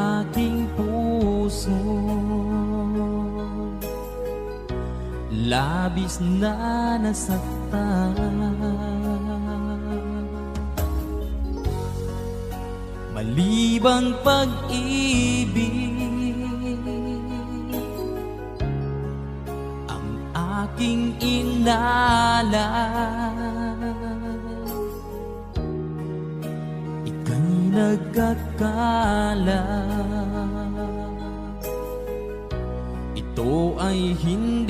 aking puso, labis na nasaktan. Malibang pag-ibig ang aking inalay, ika'y nagkakala. Ito ay hindi